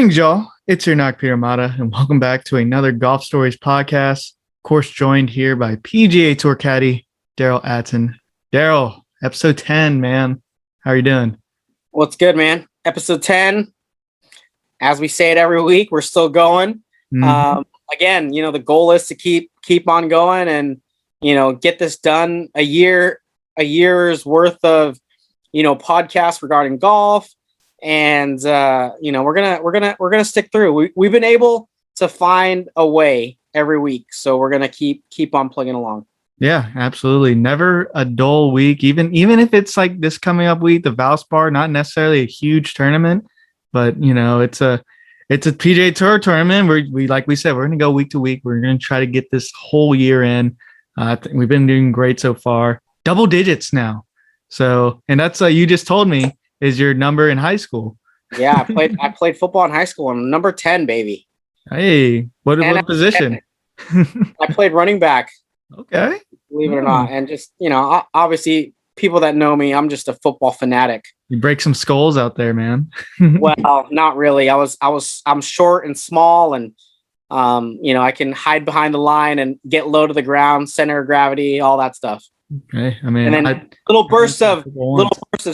Greetings, y'all. It's your Knock Peter Mata, and welcome back to another Golf Stories podcast. Of course, joined here by PGA Tour caddy Derell Atton. Derell, episode 10, man. How are you doing? What's good, man? Episode 10. As we say it every week, we're still going. Again, the goal is to keep on going and get this done. A year's worth of podcasts regarding golf. And we're gonna stick through. We've been able to find a way every week, so we're gonna keep on plugging along. Yeah, absolutely. Never a dull week. Even if it's like this coming up week, the Valspar, not necessarily a huge tournament, but it's a PGA Tour tournament. We like we said, we're gonna go week to week. We're gonna try to get this whole year in. We've been doing great so far. Double digits now. So, and that's you just told me is your number in high school. Yeah, I played football in high school. I'm number 10, baby. Hey, what position? I played running back. Okay. Believe it or not. And just, obviously people that know me, I'm just a football fanatic. You break some skulls out there, man. Well, not really. I'm short and small and I can hide behind the line and get low to the ground, center of gravity, all that stuff. Okay. I mean, and then little bursts of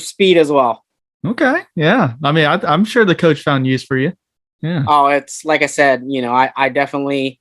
speed as well. Okay. Yeah. I mean, I'm sure the coach found use for you. Yeah. Oh, it's like I said, I definitely,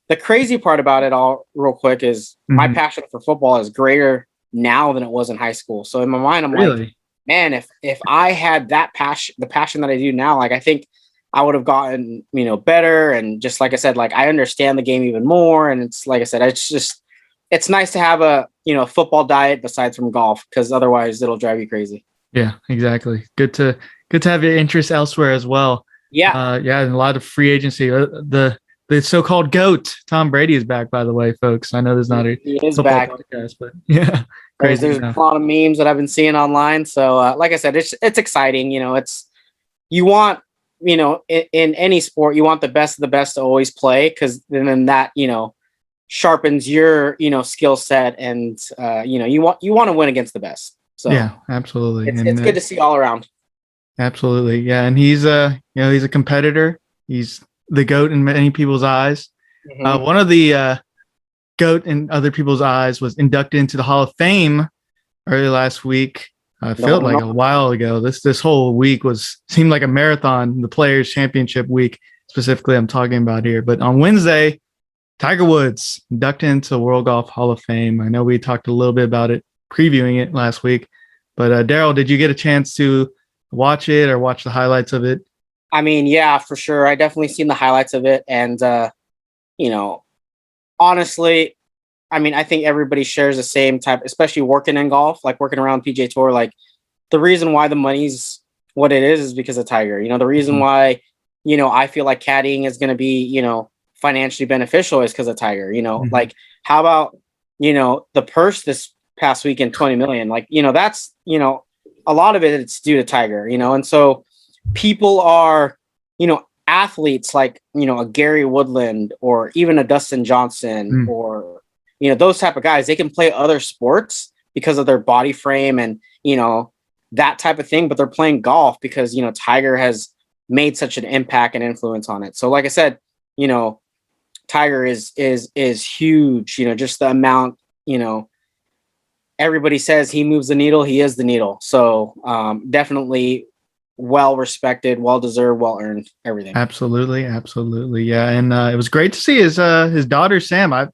the crazy part about it all real quick is my passion for football is greater now than it was in high school. So in my mind, I'm like, man, if I had that passion, the passion that I do now, like, I think I would have gotten, better. And just like I said, like, I understand the game even more. And it's like I said, it's nice to have a, football diet besides from golf, because otherwise it'll drive you crazy. Yeah, exactly. Good to have your interests elsewhere as well. Yeah. And a lot of free agency. The so-called GOAT, Tom Brady, is back, by the way, folks. I know there's not a football podcast, but yeah. There's a lot of memes that I've been seeing online. So like I said, it's exciting. You want, in any sport, you want the best of the best to always play, because then that, sharpens your, skill set, and you want to win against the best. So yeah, absolutely. It's good to see all around. Absolutely. Yeah. And he's he's a competitor. He's the GOAT in many people's eyes. One of the GOAT in other people's eyes was inducted into the Hall of Fame early last week. I felt like a while ago. This whole week seemed like a marathon, the Players Championship week specifically I'm talking about here. But on Wednesday, Tiger Woods inducted into the World Golf Hall of Fame. I know we talked a little bit about it, previewing it last week. But Derell, did you get a chance to watch it or watch the highlights of it? I mean, yeah, for sure. I definitely seen the highlights of it. And, honestly, I mean, I think everybody shares the same type, especially working in golf, like working around PGA Tour. Like, the reason why the money's what it is because of Tiger. The reason why, I feel like caddying is going to be, financially beneficial is because of Tiger. Like, how about, the purse this past weekend, 20 million, like, that's, a lot of it, it's due to Tiger, and so people are, athletes like, a Gary Woodland or even a Dustin Johnson or, those type of guys, they can play other sports because of their body frame and, that type of thing, but they're playing golf because, Tiger has made such an impact and influence on it. So like I said, Tiger is huge, just the amount, everybody says he moves the needle. He is the needle. So definitely well respected, well deserved, well earned, everything. Absolutely. Absolutely. Yeah. And it was great to see his daughter, Sam. It's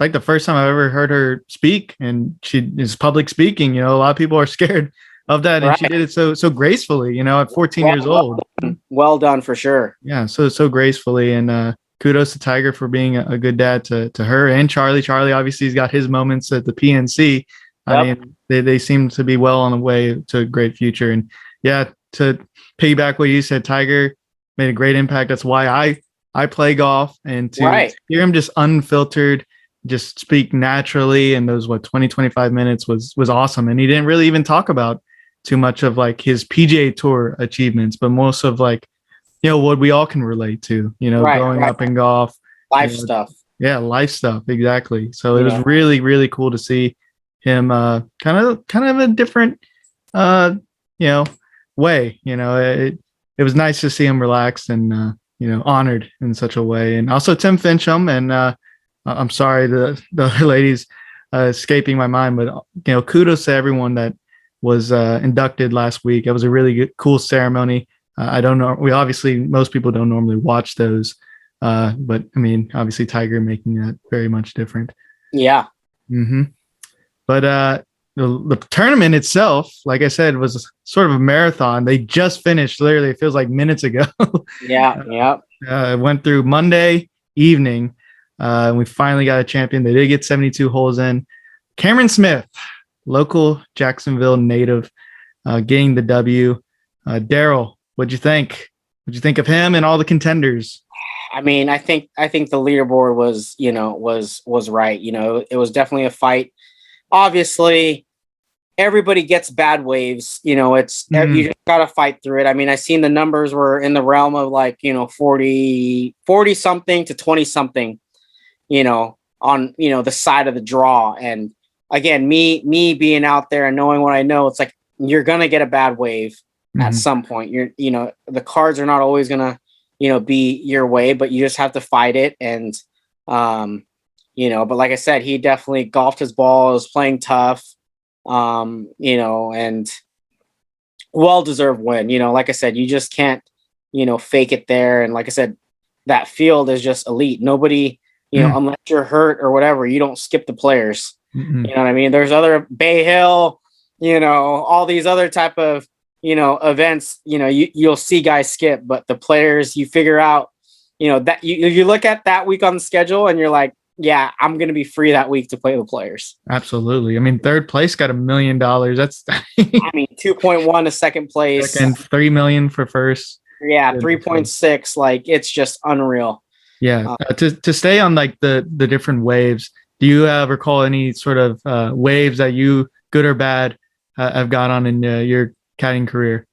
like the first time I've ever heard her speak, and she is public speaking. A lot of people are scared of that. And she did it so gracefully, at 14 years old. Well done for sure. Yeah. So gracefully. And kudos to Tiger for being a good dad to her and Charlie. Charlie, obviously, he's got his moments at the PNC. I mean, they seem to be well on the way to a great future. And yeah, to piggyback what you said, Tiger made a great impact. That's why I play golf, and to hear him just unfiltered, just speak naturally. And those 20-25 minutes was awesome. And he didn't really even talk about too much of like his PGA Tour achievements, but most of like, what we all can relate to, growing up in golf, life stuff. Yeah, life stuff. Exactly. So it was really, really cool to see him kind of a different way. it was nice to see him relaxed and honored in such a way. And also Tim Fincham, and I'm sorry the other ladies escaping my mind, but kudos to everyone that was inducted last week. It was a really good, cool ceremony. I don't know. Most people don't normally watch those, but I mean, obviously Tiger making that very much different. Yeah. Mm-hmm. But the tournament itself, like I said, was sort of a marathon. They just finished, literally, it feels like minutes ago. Yeah. It went through Monday evening. We finally got a champion. They did get 72 holes in. Cameron Smith, local Jacksonville native, getting the W. Derell, what'd you think? What'd you think of him and all the contenders? I mean, I think the leaderboard was right. It was definitely a fight. Obviously, everybody gets bad waves. It's you just gotta fight through it. I mean, I seen the numbers were in the realm of 40 something to 20 something, on the side of the draw. And again, me being out there and knowing what I know, it's like you're gonna get a bad wave at some point. The cards are not always gonna be your way, but you just have to fight it. And but like I said, he definitely golfed his ball, was playing tough, and well-deserved win. Like I said, you just can't, fake it there. And like I said, that field is just elite. Nobody, unless you're hurt or whatever, you don't skip the players. You know what I mean? There's other Bay Hill, all these other type of, events, you'll see guys skip, but the players, you figure out, that you look at that week on the schedule and you're like, yeah, I'm going to be free that week to play the players. Absolutely. I mean, third place got $1 million. That's, I mean, 2.1 to second place, and 3 million for first. Yeah, 3.6. Like, it's just unreal. Yeah. To stay on the different waves, do you recall any sort of waves that you, good or bad, have got on in your caddying career?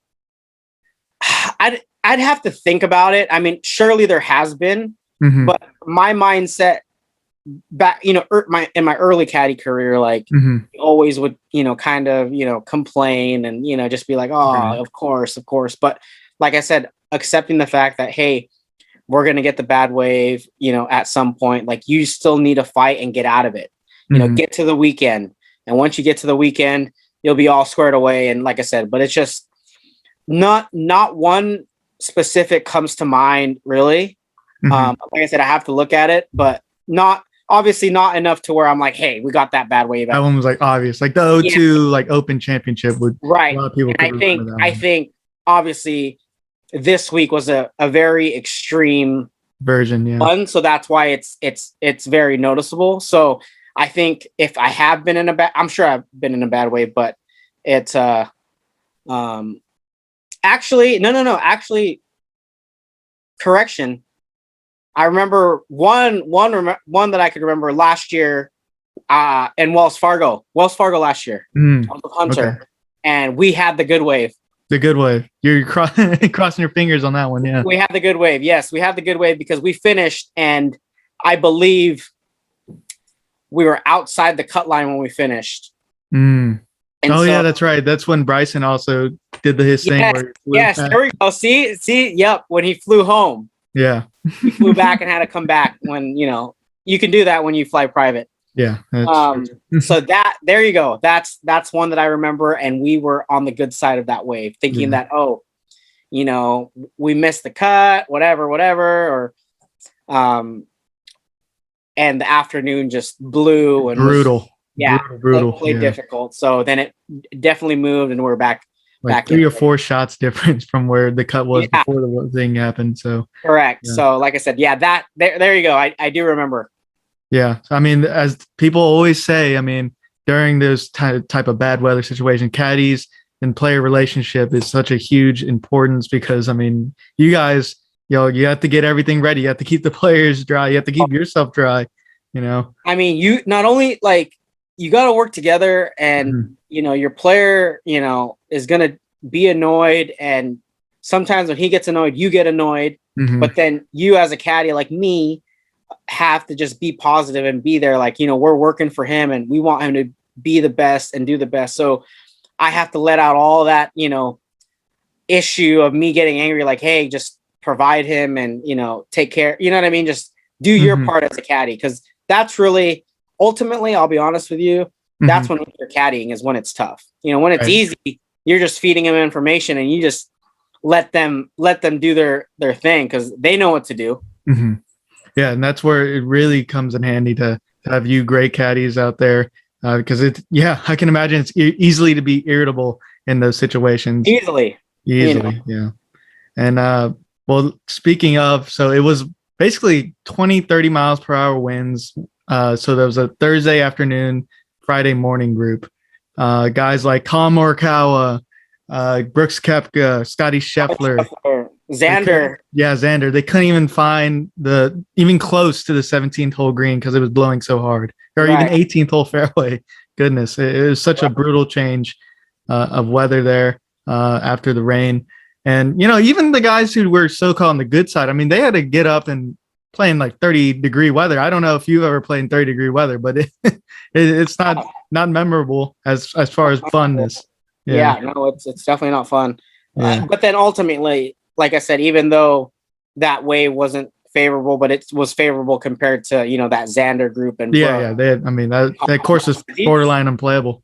I'd have to think about it. I mean, surely there has been, but my mindset back, in my early caddy career, always would, kind of, complain and, just be like, oh, of course. But like I said, accepting the fact that, hey, we're going to get the bad wave, at some point, you still need to fight and get out of it, get to the weekend. And once you get to the weekend, you'll be all squared away. And like I said, but it's just not one specific comes to mind really. Like I said, I have to look at it, but obviously not enough to where I'm like, hey, we got that bad wave. That one was obvious, like the O2 Open Championship would, right. A lot of people. I think obviously this week was a very extreme version, one, so that's why it's very noticeable. So I think if I have been in I'm sure I've been in a bad way, but it's actually no, actually, correction. I remember one that I could remember last year, in Wells Fargo last year. I was with Hunter, and we had the good wave. The good wave. You're crossing your fingers on that one, yeah. We had the good wave. Yes, we had the good wave because we finished, and I believe we were outside the cut line when we finished. Yeah, that's right. That's when Bryson also did his thing. Yes, there we go. See, yep. When he flew home. Yeah. He flew back and had to come back when, you can do that when you fly private. Yeah. So there you go. That's one that I remember. And we were on the good side of that wave, thinking that, we missed the cut, whatever, or, and the afternoon just blew and brutal. Brutal. Played difficult. So then it definitely moved and we're back. Back 3 or 4 shots difference from where the cut was before the thing happened. So correct. Yeah. So like I said, there you go. I do remember. Yeah. I mean, as people always say, I mean, during this type of bad weather situation, caddies and player relationship is such a huge importance because, I mean, you guys, you have to get everything ready. You have to keep the players dry. You have to keep yourself dry, I mean, you not only you got to work together and, your player, is going to be annoyed. And sometimes when he gets annoyed, you get annoyed. But then you as a caddy like me have to just be positive and be there. We're working for him and we want him to be the best and do the best. So I have to let out all that, issue of me getting angry, like, hey, just provide him and, take care. You know what I mean? Just do your part as a caddy. Cause that's really, ultimately, I'll be honest with you, that's when you're caddying is when it's tough. When it's easy, you're just feeding them information and you just let them do their thing because they know what to do. Yeah, and that's where it really comes in handy to have you great caddies out there because I can imagine it's easily to be irritable in those situations. Easily, yeah. And well, speaking of, so it was basically 20, 30 miles per hour winds. So there was a Thursday afternoon, Friday morning group. Guys like Colin Morikawa, Brooks Koepka, Scotty Scheffler, Xander. Xander. They couldn't even find even close to the 17th hole green because it was blowing so hard, or even 18th hole fairway. Goodness, it was such a brutal change of weather there after the rain. And, even the guys who were so-called on the good side, I mean, they had to get up and play in like 30-degree weather. I don't know if you've ever played in 30-degree weather, but it's not memorable as far as funness. Yeah, no, it's definitely not fun. Yeah. But then ultimately, like I said, even though that wave wasn't favorable, but it was favorable compared to, that Xander group. And that course is borderline unplayable.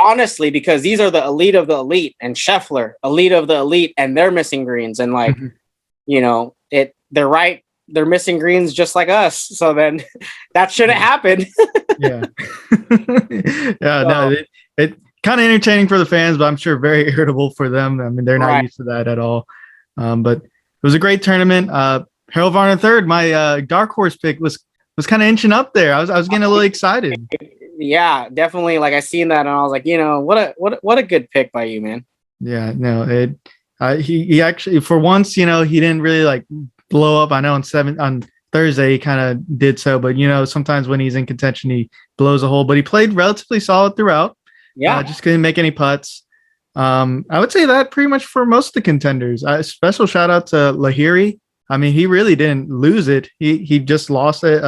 Honestly, because these are the elite of the elite, and Scheffler, elite of the elite, and they're missing greens. And like, they're right. They're missing greens just like us. So then that shouldn't happen. It kind of entertaining for the fans, but I'm sure very irritable for them. I mean, they're not used to that at all. But it was a great tournament. Harold Varner III, my dark horse pick, was kind of inching up there. I was getting a little excited. Yeah, definitely. Like I seen that, and I was like, what a good pick by you, man. Yeah, no, he actually for once, he didn't really like blow up. I know on Thursday he kind of did so, but sometimes when he's in contention he blows a hole. But he played relatively solid throughout. Yeah, just couldn't make any putts. I would say that pretty much for most of the contenders. Special shout out to Lahiri. I mean, he really didn't lose it. He just lost it.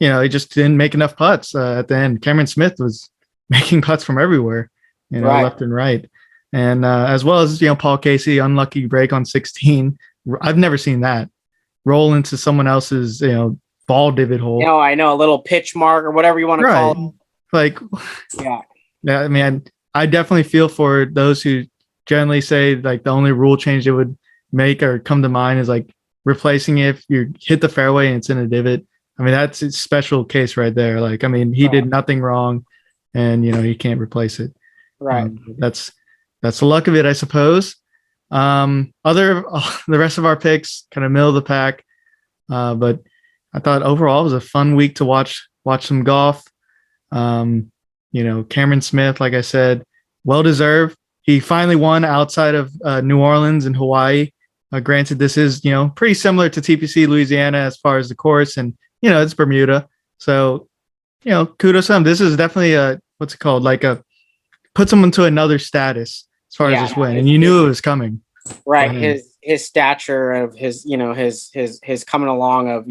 He just didn't make enough putts at the end. Cameron Smith was making putts from everywhere, left and right. And as well as, Paul Casey, unlucky break on 16. I've never seen that. Roll into someone else's, ball divot hole. I know, a little pitch mark or whatever you want to call it. Like, yeah, I mean, I definitely feel for those who generally say like the only rule change they would make or come to mind is like replacing it if you hit the fairway and it's in a divot. I mean, that's a special case right there. Like, I mean, he did nothing wrong and, he can't replace it. Right. That's the luck of it, I suppose. The rest of our picks kind of middle of the pack. But I thought overall it was a fun week to watch some golf. Cameron Smith, like I said, well-deserved. He finally won outside of New Orleans and Hawaii. Granted, this is, pretty similar to TPC Louisiana as far as the course, and, it's Bermuda. So, kudos to him. This is definitely what's it called? Like puts him into another status as far as this win. And you knew it was coming. Right. His stature of his coming along of,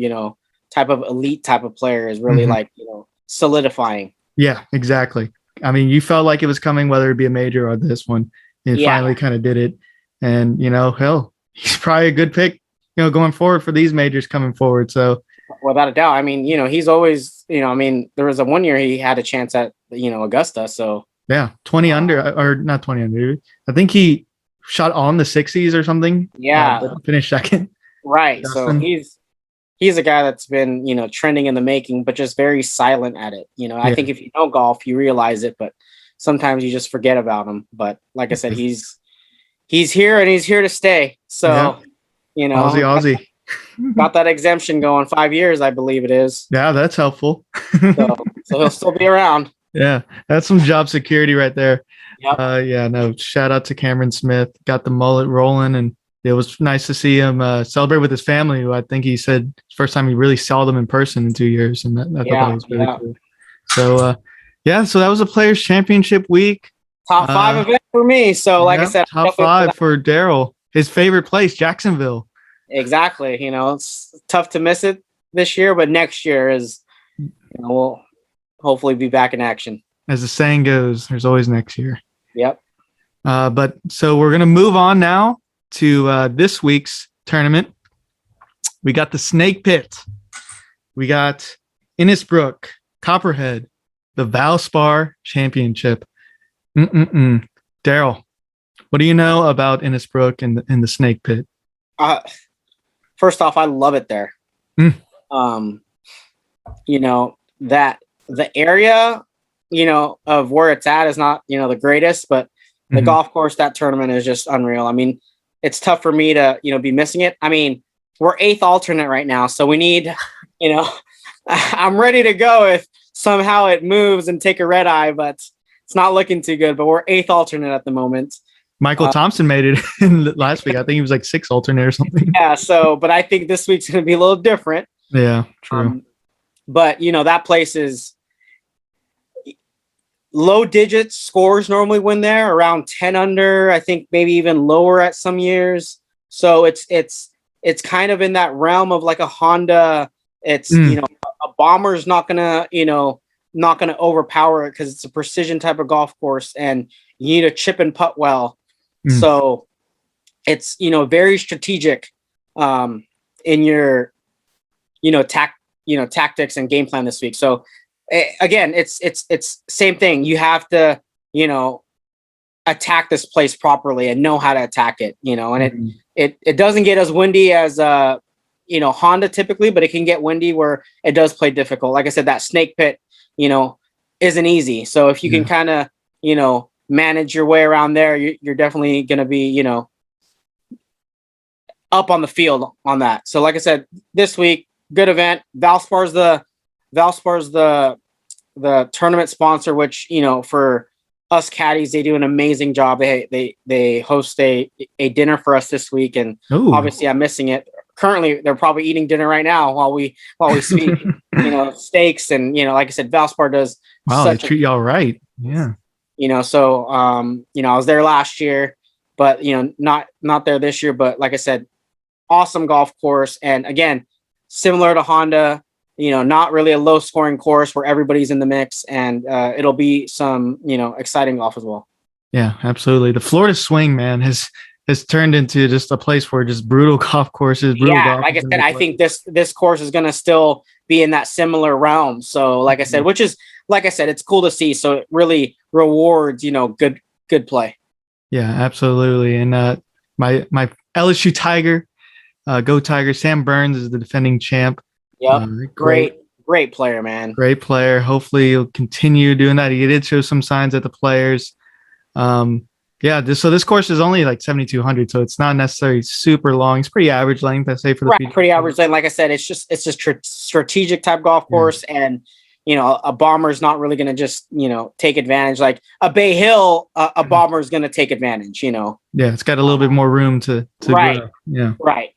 type of elite type of player is really like, solidifying. Yeah, exactly. I mean, you felt like it was coming, whether it be a major or this one. And finally kind of did it. And, hell, he's probably a good pick, going forward for these majors coming forward. So without a doubt. I mean, he's always, there was a 1 year he had a chance at, Augusta. So yeah, 20 under or not 20 under. I think he shot on the 60s or something. Yeah. Finished second. Right. Justin. So he's a guy that's been, trending in the making, but just very silent at it. I think if you know golf, you realize it, but sometimes you just forget about him. But like I said, he's here and he's here to stay. So, Aussie. Got that exemption going 5 years, I believe it is. Yeah, that's helpful. so he'll still be around. Yeah, that's some job security right there. Yep. Shout out to Cameron Smith. Got the mullet rolling, and it was nice to see him celebrate with his family, who I think he said first time he really saw them in person in 2 years, and I thought that was really cool. So, so that was a Players Championship week. Top 5 event for me. So, like I said, top 5 for Derell. His favorite place, Jacksonville. Exactly. It's tough to miss it this year, but next year is, we'll hopefully be back in action. As the saying goes, there's always next year. Yep. But so we're going to move on now to this week's tournament. We got the Snake Pit. We got Innisbrook Copperhead, the Valspar Championship. Derell, what do you know about Innisbrook and the Snake Pit? First off, I love it there. You know, that the area, you know, of where it's at is not, you know, the greatest, but the golf course, that tournament is just unreal. I mean, it's tough for me to, you know, be missing it. I mean, we're 8th alternate right now, so we need, you know, I'm ready to go if somehow it moves and take a red eye, but it's not looking too good. But we're 8th alternate at the moment. Michael Thompson made it in last week. I think he was like 6th alternate or something. Yeah. So, but I think this week's going to be a little different. Yeah, true. But you know, that place is low digits scores normally win there, around 10 under. I think maybe even lower at some years. So it's kind of in that realm of like a Honda. It's you know, a Bomber's not gonna, you know, not gonna overpower it because it's a precision type of golf course and you need a chip and putt well. So it's, you know, very strategic in your, you know, tactics and game plan this week. So again, it's same thing. You have to, you know, attack this place properly and know how to attack it, you know, and it doesn't get as windy as you know, Honda typically, but it can get windy where it does play difficult. Like I said, that Snake Pit, you know, isn't easy. So if you can kind of, you know, manage your way around there, you're definitely going to be, you know, up on the field on that. So like I said, this week, good event. Valspar's the tournament sponsor, which, you know, for us caddies, they do an amazing job. They host a dinner for us this week, and obviously I'm missing it. Currently, they're probably eating dinner right now while we speak. You know, steaks, and you know, like I said, Valspar does. Wow, they treat y'all right. Yeah. You know, so you know, I was there last year, but you know, not there this year. But like I said, awesome golf course, and again, similar to Honda, you know, not really a low scoring course where everybody's in the mix, and it'll be some, you know, exciting golf as well. Yeah, absolutely. The Florida Swing, man, has turned into just a place for just brutal golf courses. Like I said, I think this course is going to still be in that similar realm. So like I said, which is, like I said, it's cool to see. So it really rewards, you know, good play. Yeah, absolutely. And my LSU Tiger, go Tigers. Sam Burns is the defending champ. Yep. Great player, man. Great player. Hopefully he'll continue doing that. He did show some signs at the Players. So this course is only like 7,200, so it's not necessarily super long. It's pretty average length, I say, for the pretty average length. Like I said, it's just strategic type golf course, and you know, a bomber is not really going to just, you know, take advantage. Like a Bay Hill, a bomber is going to take advantage. You know. Yeah, it's got a little bit more room to grow. Yeah. Right.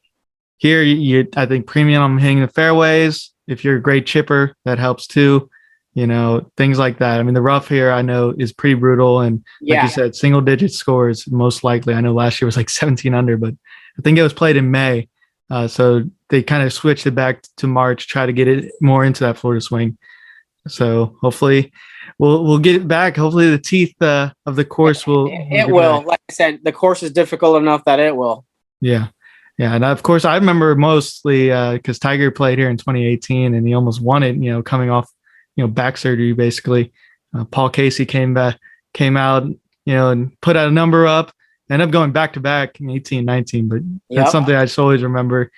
Here, you I think premium on hitting the fairways. If you're a great chipper, that helps too. You know, things like that. I mean, the rough here I know is pretty brutal. And like you said, single digit scores, most likely. I know last year was like 17 under, but I think it was played in May. So they kind of switched it back to March, try to get it more into that Florida swing. So hopefully we'll get it back. Hopefully the teeth of the course will. It will. Like I said, the course is difficult enough that it will. Yeah. Yeah. And of course, I remember mostly because Tiger played here in 2018 and he almost won it, you know, coming off, you know, back surgery, basically. Paul Casey came out, you know, and put a number up, ended up going back to back in 18, 19, but that's something I just always remember.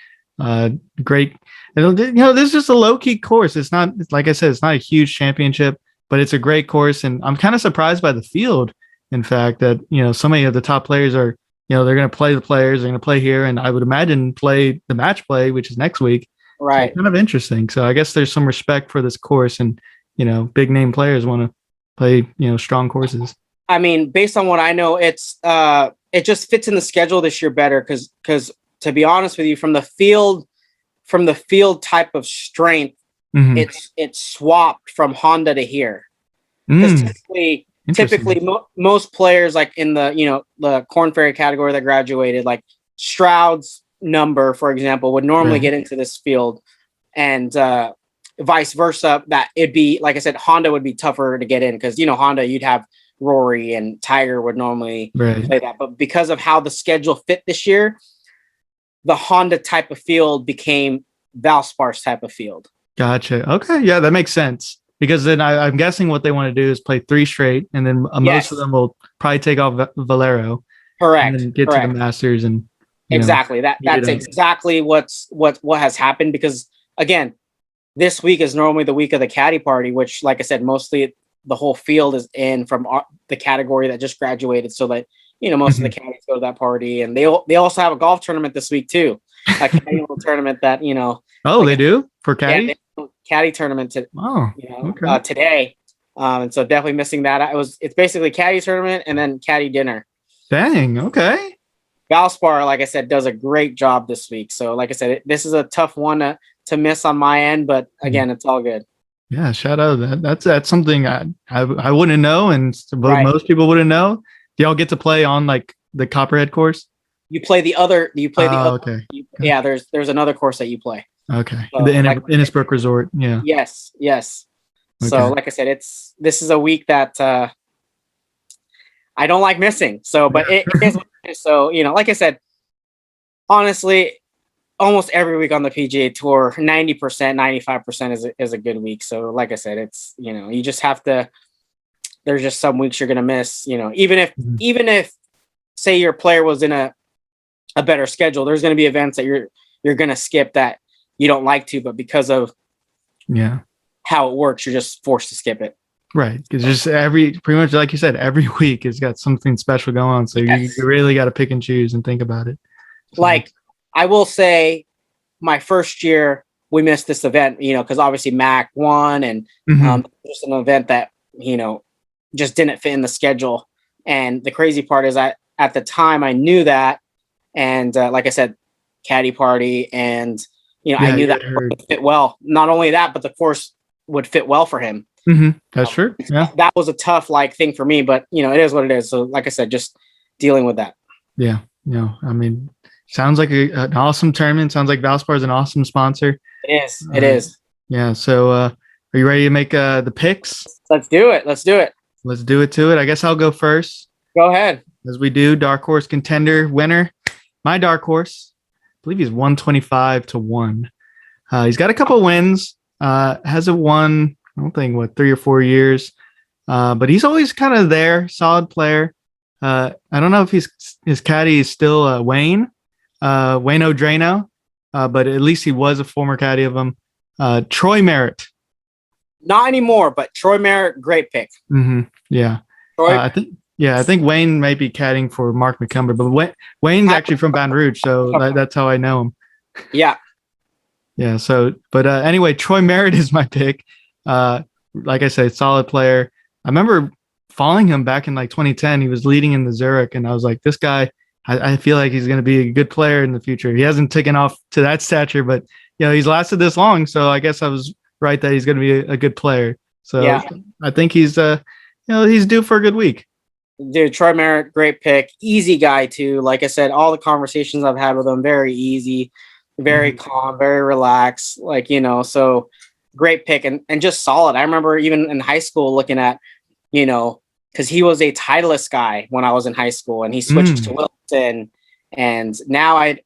Great. You know, this is just a low key course. It's not, like I said, it's not a huge championship, but it's a great course. And I'm kind of surprised by the field. In fact, that, you know, so many of the top players are, you know, they're going to play the Players, they're going to play here. And I would imagine play the match play, which is next week. Right. So kind of interesting. So I guess there's some respect for this course, and, you know, big name players want to play, you know, strong courses. I mean, based on what I know, it's it just fits in the schedule this year better because to be honest with you, from the field type of strength, it's swapped from Honda to here. Because typically most players, like in the, you know, the Korn Ferry category that graduated, like Stroud's number, for example, would normally get into this field, and vice versa. That it'd be, like I said, Honda would be tougher to get in because, you know, Honda, you'd have Rory and Tiger would normally Right. play that. But because of how the schedule fit this year, the Honda type of field became Valspar's type of field. Gotcha. Okay. Yeah, that makes sense. Because then I'm guessing what they want to do is play 3 straight, and then most of them will probably take off Valero. Correct. And then get to the Masters and exactly that's exactly what has happened. Because again, this week is normally the week of the caddy party, which, like I said, mostly the whole field is in from the category that just graduated, so that most of the caddies go to that party, and they also have a golf tournament this week too, a caddy tournament that Oh, like, they do for caddy? Yeah, caddy tournament today, and so definitely missing that. It's basically caddy tournament and then caddy dinner. Dang. Okay. Valspar, like I said, does a great job this week. So, like I said, this is a tough one to miss on my end, but again, it's all good. Yeah, shout out. That's something I wouldn't know, and most people wouldn't know. Do y'all get to play on like the Copperhead course? You play the other. Okay. Yeah, there's another course that you play. Okay. So, the Innisbrook Resort. Yeah. Yes. Okay. So, like I said, this is a week that I don't like missing. So, but it is what it is. So, like I said, honestly, almost every week on the PGA Tour, 90%, 95% is a good week. So, like I said, it's you just have to. There's just some weeks you're gonna miss. Even if say your player was in a better schedule, there's gonna be events that you're gonna skip that you don't like to, but because of how it works, you're just forced to skip it. Right, because just pretty much like you said, every week has got something special going on. So you really got to pick and choose and think about it. So. Like I will say, my first year we missed this event, because obviously Mac won, and just an event that just didn't fit in the schedule. And the crazy part is at the time I knew that, and like I said, caddy party, and I knew that would fit well. Not only that, but the course would fit well for him. That's true. Yeah, that was a tough thing for me, but it is what it is. So like I said, just dealing with that. Yeah, I mean, sounds like an awesome tournament. Sounds like Valspar is an awesome sponsor. It is. Yeah. So are you ready to make the picks? Let's do it. Let's do it to it. I guess I'll go first. Go ahead. As we do, dark horse contender winner. My dark horse, I believe he's 125-1. He's got a couple wins. Hasn't won, I don't think, 3 or 4 years. But he's always kind of there, solid player. I don't know if his caddy is still Wayne O'Drano, but at least he was a former caddy of him. Troy Merritt. Not anymore, but Troy Merritt, great pick. Yeah. Troy? I think Wayne might be caddying for Mark McCumber, but Wayne's actually from Baton Rouge, so that's how I know him. Yeah. Yeah. So, but anyway, Troy Merritt is my pick. Like I said, solid player. I remember following him back in 2010. He was leading in the Zurich, and I was like, this guy, I feel like he's going to be a good player in the future. He hasn't taken off to that stature, but he's lasted this long. So I guess I was right that he's going to be a good player. So yeah. I think he's he's due for a good week. Dude, Troy Merritt, great pick. Easy guy too. Like I said, all the conversations I've had with him, very easy, very calm, very relaxed. So great pick and just solid. I remember even in high school looking at, because he was a Titleist guy when I was in high school, and he switched to Wilson, and now I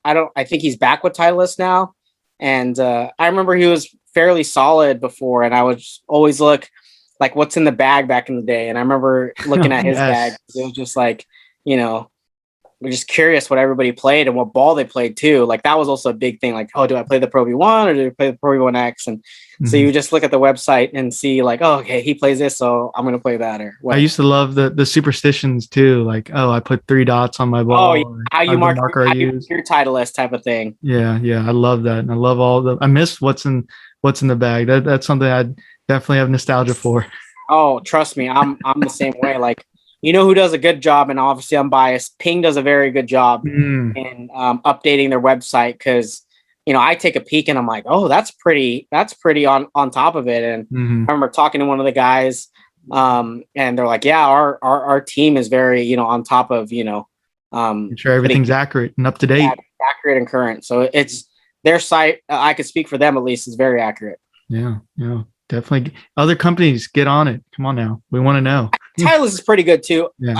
think he's back with Titleist now. And I remember he was fairly solid before, and I would always look like what's in the bag back in the day. And I remember looking at his bag. It was just we're just curious what everybody played and what ball they played too. Like that was also a big thing. Like, oh, do I play the Pro V1 or do I play the Pro V1X? And so you just look at the website and see oh, okay, he plays this, so I'm going to play that. Or what. I used to love the superstitions too. Like, oh, I put 3 dots on my ball. Oh, yeah. How you mark your Titleist type of thing. Yeah. I love that. And I love I miss what's in the bag. That's something I definitely have nostalgia for. Oh, trust me. I'm the same way. Like, who does a good job, and obviously I'm biased. Ping does a very good job in updating their website, because I take a peek and I'm like, oh, that's pretty on top of it. And I remember talking to one of the guys, and they're like, yeah, our team is very on top of make sure everything's accurate and up to date, accurate and current. So it's their site. I could speak for them at least, is very accurate. Yeah. Definitely. Other companies, get on it. Come on now. We want to know. Titleist is pretty good too. Yeah.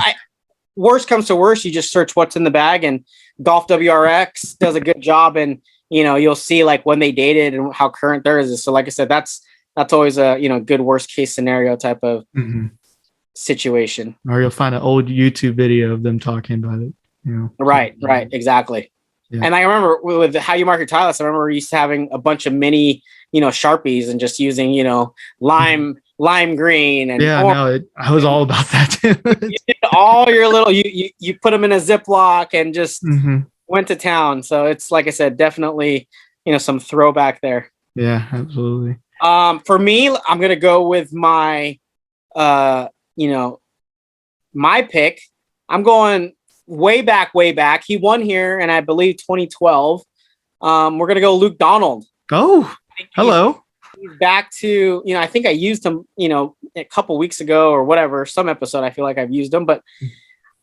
Worst comes to worst, you just search what's in the bag, and Golf WRX does a good job, and you'll see like when they dated and how current theirs is. So like I said, that's always a good worst case scenario type of situation. Or you'll find an old YouTube video of them talking about it. Right, exactly. Yeah. And I remember with how you market Titleist, I remember used to having a bunch of mini, Sharpies and just using, lime green and I was all about that too. All your little you put them in a Ziploc and just went to town. So it's like I said, definitely some throwback there. Yeah, absolutely. For me, I'm gonna go with my my pick. I'm going way back. He won here, and I believe 2012. We're gonna go Luke Donald. Oh, hello. He's back to I think I used him a couple weeks ago or whatever, some episode. I feel like I've used him, but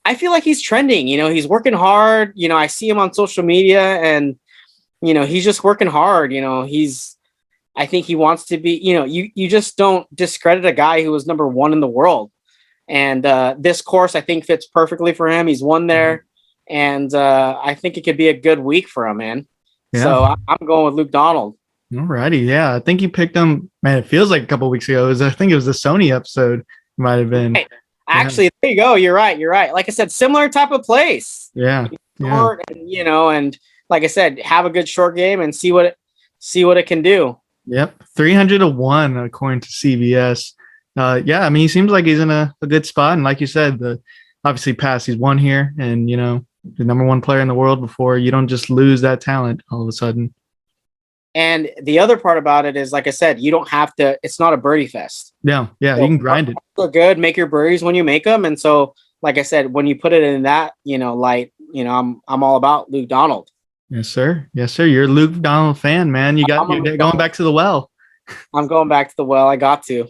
I feel like he's trending. He's working hard. I see him on social media, and he's just working hard. I think he wants to be. You just don't discredit a guy who was number one in the world. And this course, I think, fits perfectly for him. He's won there, and I think it could be a good week for him, man. Yeah. So I'm going with Luke Donald. Alrighty, yeah, I think you picked him. Man, it feels like a couple weeks ago. I think it was the Sony episode. Might have been. Hey, actually, there you go. You're right. Like I said, similar type of place. Yeah. Short, and, and like I said, have a good short game and see what it can do. Yep, 300-1 according to CBS. Yeah, I mean, he seems like he's in a good spot. And like you said, obviously he's won here, and, the number one player in the world before. You don't just lose that talent all of a sudden. And the other part about it is, like I said, you don't have to, it's not a birdie fest. Yeah, so you can grind it. Look good, make your birdies when you make them. And so, like I said, when you put it in that, light, I'm all about Luke Donald. Yes, sir. You're a Luke Donald fan, man. You're going back to the well. I'm going back to the well. I got to.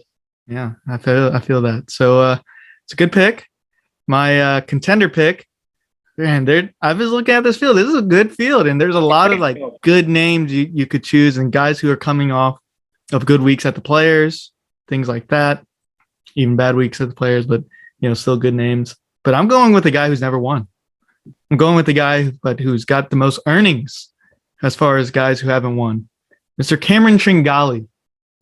Yeah, I feel that. So it's a good pick. My contender pick, man. I was looking at this field. This is a good field, and there's a lot of like good names you could choose, and guys who are coming off of good weeks at the Players, things like that. Even bad weeks at the Players, but still good names. But I'm going with the guy who's never won. I'm going with the guy who's got the most earnings as far as guys who haven't won, Mr. Cameron Tringali.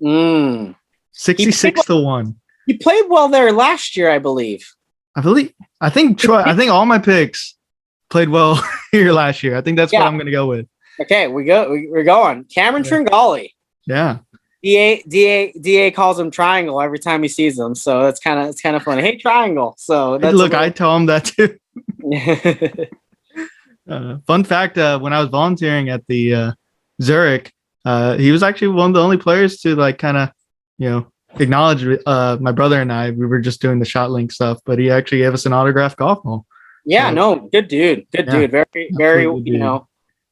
66-1. He played well there last year, I believe. I think Troy. I think all my picks played well here last year. I think that's what I'm going to go with. Okay, we're going Cameron Tringali. Yeah. Da calls him Triangle every time he sees him, so it's kind of funny. Hey, Triangle. So I tell him that too. Fun fact: when I was volunteering at the Zurich, he was actually one of the only players to like kind of acknowledge my brother and I. We were just doing the shot link stuff, but he actually gave us an autographed golf ball. Yeah, good dude. Good dude. Very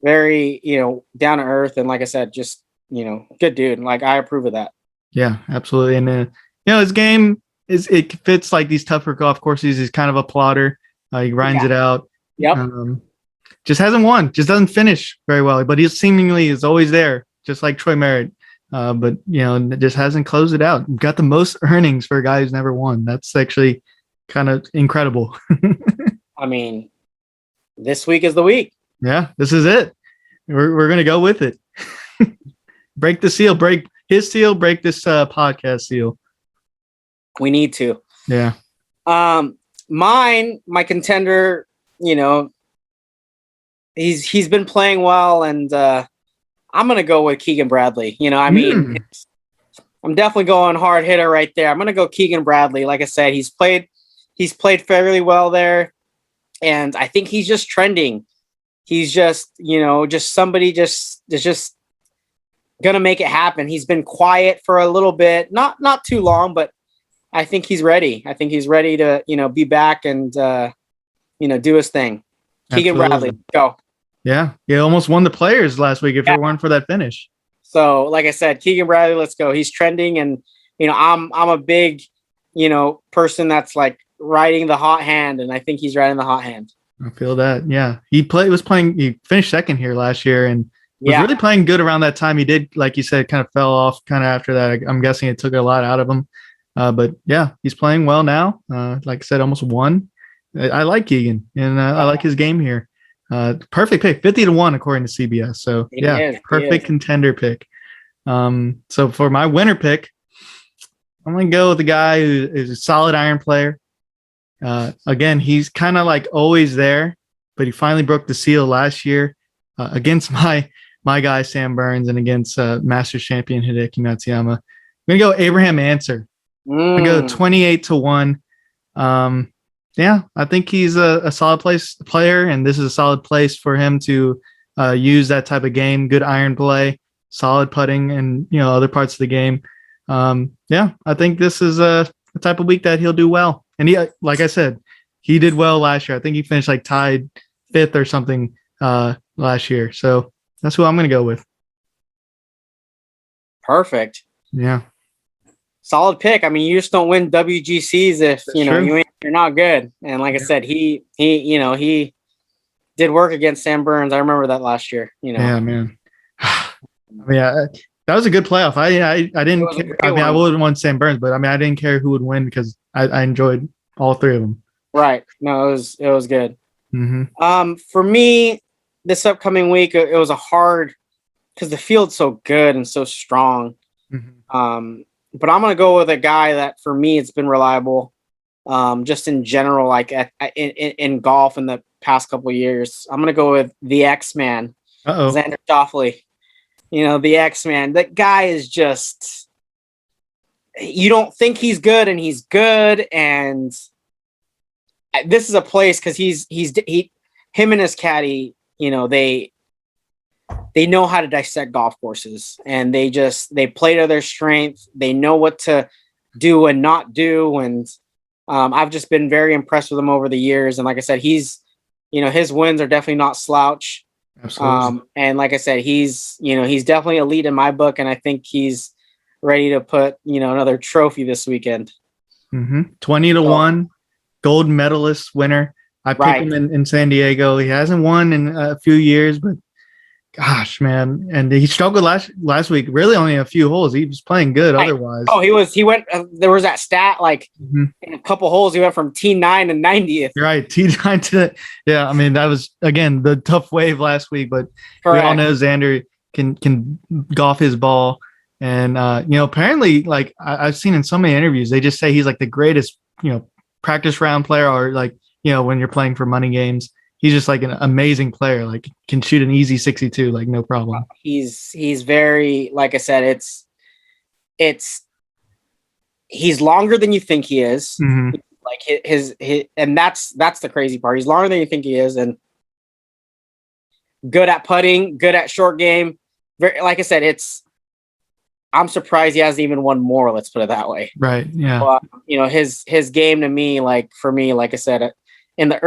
very down to earth, and like I said, just good dude. Like, I approve of that. Yeah, absolutely. And his game it fits like these tougher golf courses. He's kind of a plotter. He grinds it out. Yep. Just hasn't won. Just doesn't finish very well. But he seemingly is always there, just like Troy Merritt. But just hasn't closed it out. Got the most earnings for a guy who's never won. That's actually kind of incredible. I mean, this week is the week. Yeah, this is it. We're gonna go with it. Break the seal. Break his seal. Break this podcast seal. We need to. Yeah. My contender. He's been playing well, and I'm gonna go with Keegan Bradley. I'm definitely going hard hitter right there. I'm gonna go Keegan Bradley. Like I said, he's played fairly well there, and I think he's just trending. He's just just somebody is just gonna make it happen. He's been quiet for a little bit, not too long, but I think he's ready. I think he's ready to be back and do his thing. Keegan Bradley, go. Yeah, he almost won the Players last week if it weren't for that finish. So, like I said, Keegan Bradley, let's go. He's trending, and I'm a big person that's like riding the hot hand, and I think he's riding the hot hand. I feel that. Yeah, he finished second here last year, and was Yeah. really playing good around that time. He did, like you said, kind of fell off kind of after that. I'm guessing it took a lot out of him. But yeah, he's playing well now. Like I said, almost won. I like Keegan, and I like his game here. Perfect pick, 50-1 according to CBS. So perfect contender pick. So for my winner pick, I'm gonna go with the guy who is a solid iron player. Again, he's kind of like always there, but he finally broke the seal last year against my guy Sam Burns and against Masters champion Hideki Matsuyama. I'm gonna go Abraham Answer. I'm gonna go 28-1. Yeah, I think he's a solid player, and this is a solid place for him to use that type of game. Good iron play, solid putting, and other parts of the game. Yeah, I think this is a type of week that he'll do well. And he, like I said, he did well last year. I think he finished like tied 5th or something last year. So that's who I'm going to go with. Perfect. Yeah. Solid pick. I mean, you just don't win WGCs if you're not good. And like I said, he did work against Sam Burns. I remember that last year. Yeah, man. Yeah, that was a good playoff. I didn't care. I mean, I would have won Sam Burns, but I mean, I didn't care who would win because I enjoyed all 3 of them. Right. No, it was good. Mm-hmm. For me, this upcoming week, it was a hard because the field's so good and so strong. Mm-hmm. But I'm going to go with a guy that for me, it's been reliable. Just in general, like in golf in the past couple of years, I'm going to go with the X-Man, Xander Schauffele. The X-Man. That guy is just, you don't think he's good, and he's good. And this is a place because him and his caddy, they know how to dissect golf courses, and they play to their strength. They know what to do and not do. And I've just been very impressed with him over the years. And like I said, his wins are definitely not slouch. Absolutely. And like I said, he's definitely elite in my book. And I think he's ready to put, another trophy this weekend. 20-1 gold medalist winner. I picked him in San Diego. He hasn't won in a few years, but gosh, man. And he struggled last week, really only a few holes. He was playing good otherwise. Oh, he went, there was that stat, like in a couple holes, he went from T9 to 90th. You're right. T9 to, yeah. I mean, that was, again, the tough wave last week, but we all know Xander can golf his ball. And, apparently, like I've seen in so many interviews, they just say he's like the greatest, practice round player, or like, when you're playing for money games. He's just like an amazing player, like can shoot an easy 62, like no problem. He's very, like I said, he's longer than you think he is. Mm-hmm. Like his, and that's the crazy part. He's longer than you think he is, and good at putting, good at short game. Very, like I said, I'm surprised he hasn't even won more. Let's put it that way. Right. Yeah. His game to me, for me, like I said, in the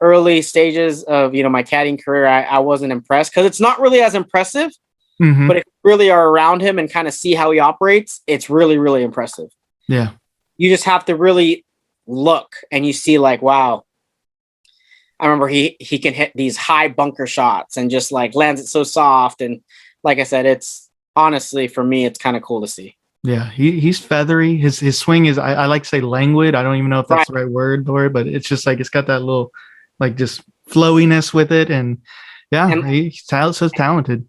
early stages of, my caddying career, I wasn't impressed because it's not really as impressive, but if you really are around him and kind of see how he operates, it's really, really impressive. Yeah. You just have to really look and you see like, wow, I remember he can hit these high bunker shots and just like lands it so soft. And like I said, it's honestly, for me, it's kind of cool to see. Yeah, he's feathery. His swing is, I like to say languid. I don't even know if that's the right word for it, but it's just like, it's got that little, like just flowiness with it. And yeah, he's so talented.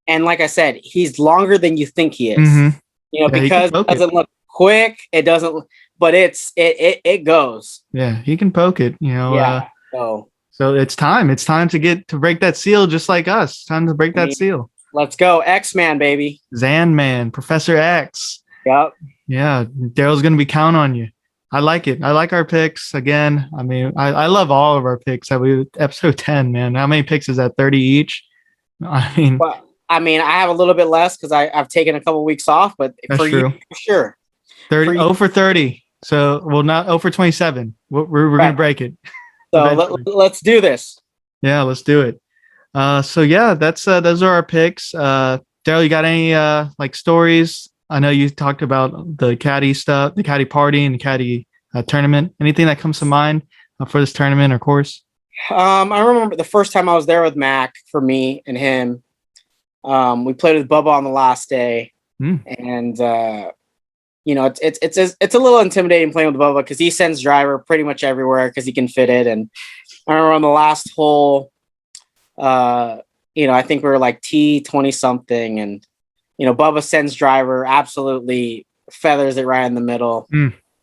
And like I said, he's longer than you think he is, because it doesn't look quick. It doesn't, but it goes. Yeah, he can poke it, So it's time. It's time to break that seal just like us. Time to break that seal. Let's go. X-Man, baby. Zan-Man, Professor X. Yep. Yeah, Daryl's going to be counting on you. I like it. I like our picks. Again, I mean, I love all of our picks. Episode 10, man. How many picks is that? 30 each? I have a little bit less because I've taken a couple weeks off, but that's for true. You, for sure. 30, 0 for 30. So, well, not 0 for 27. We're going to break it. So let's do this. Yeah, let's do it. So yeah, that's those are our picks. Derell, you got any like stories? I know you talked about the caddy stuff, the caddy party and the caddy tournament. Anything that comes to mind for this tournament or course? I remember the first time I was there with Mac, for me and him. We played with Bubba on the last day, Mm. and you know, it's a little intimidating playing with Bubba because he sends driver pretty much everywhere because he can fit it. And I remember on the last hole, you know, I think we were like T20 something, and you know, Bubba sends driver, absolutely feathers it right in the middle,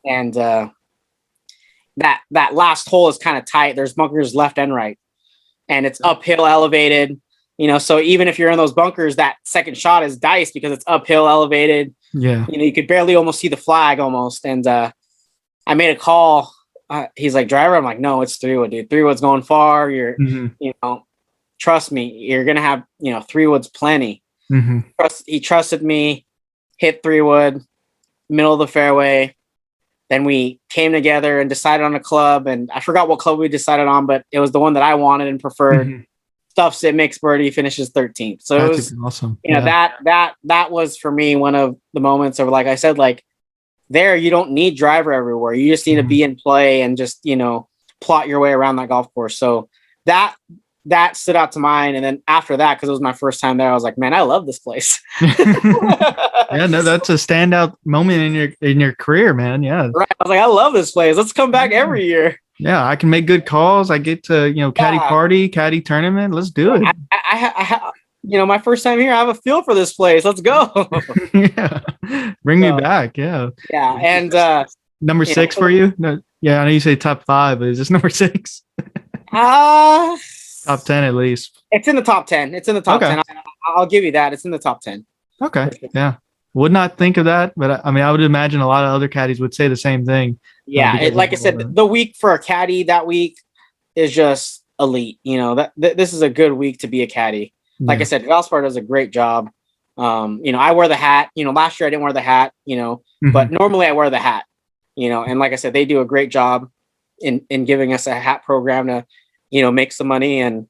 and that last hole is kind of tight. There's bunkers left and right, and it's uphill elevated. You know, so even if you're in those bunkers, that second shot is diced because it's uphill elevated. Yeah. You know, you could barely almost see the flag almost. And I made a call. He's like, driver. I'm like, no, it's 3-wood, dude. 3-wood's going far. You're, you know, trust me, you're going to have, you know, 3-wood's plenty. He trusted me, hit 3-wood, middle of the fairway. Then we came together and decided on a club. And I forgot what club we decided on, but it was the one that I wanted and preferred. Stuffs it, makes birdie, finishes 13th. So That's it was awesome. You know, that was for me one of the moments of, like I said, like there you don't need driver everywhere. You just need to be in play and just, you know, plot your way around that golf course. So that stood out to mind. And then after that, because it was my first time there, I was like, man, I love this place. Yeah, no, that's a standout moment in your career, man. Yeah. Right. I was like, I love this place. Let's come back every year. Yeah, I can make good calls. I get to, you know, caddy party, caddy tournament. Let's do it. I you know, my first time here, I have a feel for this place. Let's go. Yeah, bring me back. Yeah. Yeah, and number 6 for you? No, yeah, I know you say top 5, but is this number 6? Top 10 at least. It's in the top 10. It's in the top 10. I'll give you that. It's in the top 10. Okay. Yeah. Would not think of that, but I mean, I would imagine a lot of other caddies would say the same thing. Yeah, like I said, the week for a caddy that week is just elite. You know, this is a good week to be a caddy. Like I said, Valspar does a great job. You know, I wear the hat. You know, last year I didn't wear the hat. You know, but normally I wear the hat. You know, and like I said, they do a great job in giving us a hat program to, you know, make some money. And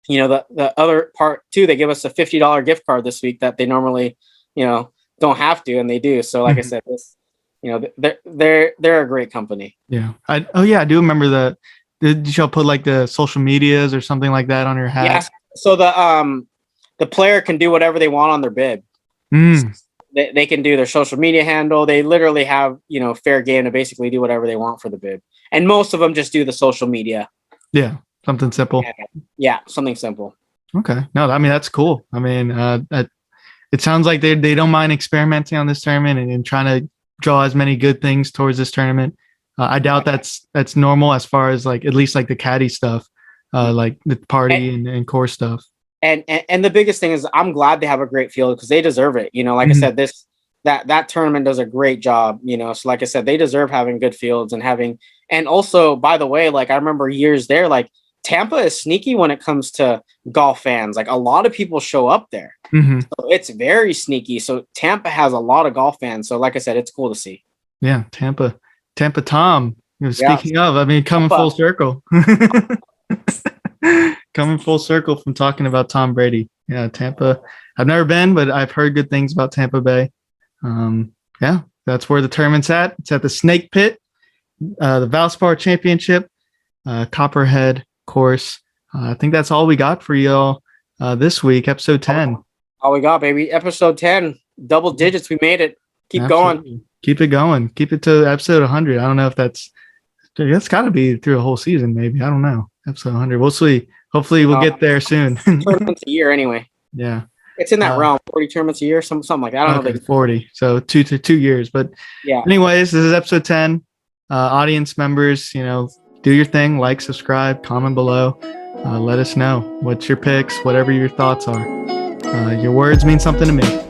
you know, the other part too, they give us a $50 gift card this week that they normally, you know, don't have to, and they do. So like I said, this, you know, they're a great company. Yeah. I do remember did y'all put like the social medias or something like that on your hat? Yeah. So the player can do whatever they want on their bib. They can do their social media handle. They literally have, you know, fair game to basically do whatever they want for the bib. And most of them just do the social media. Yeah. Something simple. Yeah. Something simple. Okay. No, I mean, that's cool. I mean, it sounds like they don't mind experimenting on this tournament and trying to draw as many good things towards this tournament. I doubt that's normal as far as like, at least like the caddy stuff, like the party and course stuff. And the biggest thing is I'm glad they have a great field because they deserve it. You know, like I said, that tournament does a great job, you know, so like I said, they deserve having good fields and also, by the way, like I remember years there, like Tampa is sneaky when it comes to golf fans. Like a lot of people show up there. So it's very sneaky. So Tampa has a lot of golf fans. So like I said, it's cool to see. Yeah. Tampa Tom, you know, speaking of, I mean, coming full circle. Coming full circle from talking about Tom Brady. Yeah, Tampa. I've never been, but I've heard good things about Tampa Bay. Yeah, that's where the tournament's at. It's at the Snake Pit, the Valspar Championship, Copperhead course. I think that's all we got for y'all this week, episode 10. All we got, baby. Episode 10, double digits. We made it. Keep Absolutely. going. Keep it going. Keep it to episode 100. I don't know if that's got to be through a whole season, maybe. I don't know. Episode 100. We'll see. Hopefully we'll get there soon. Tournaments a year anyway. Yeah. It's in that realm, 40 tournaments a year, something like that. I don't know. 40. So 2 years. But yeah. Anyways, this is episode 10. Audience members, you know, do your thing. Like, subscribe, comment below. Let us know what's your picks, whatever your thoughts are. Your words mean something to me.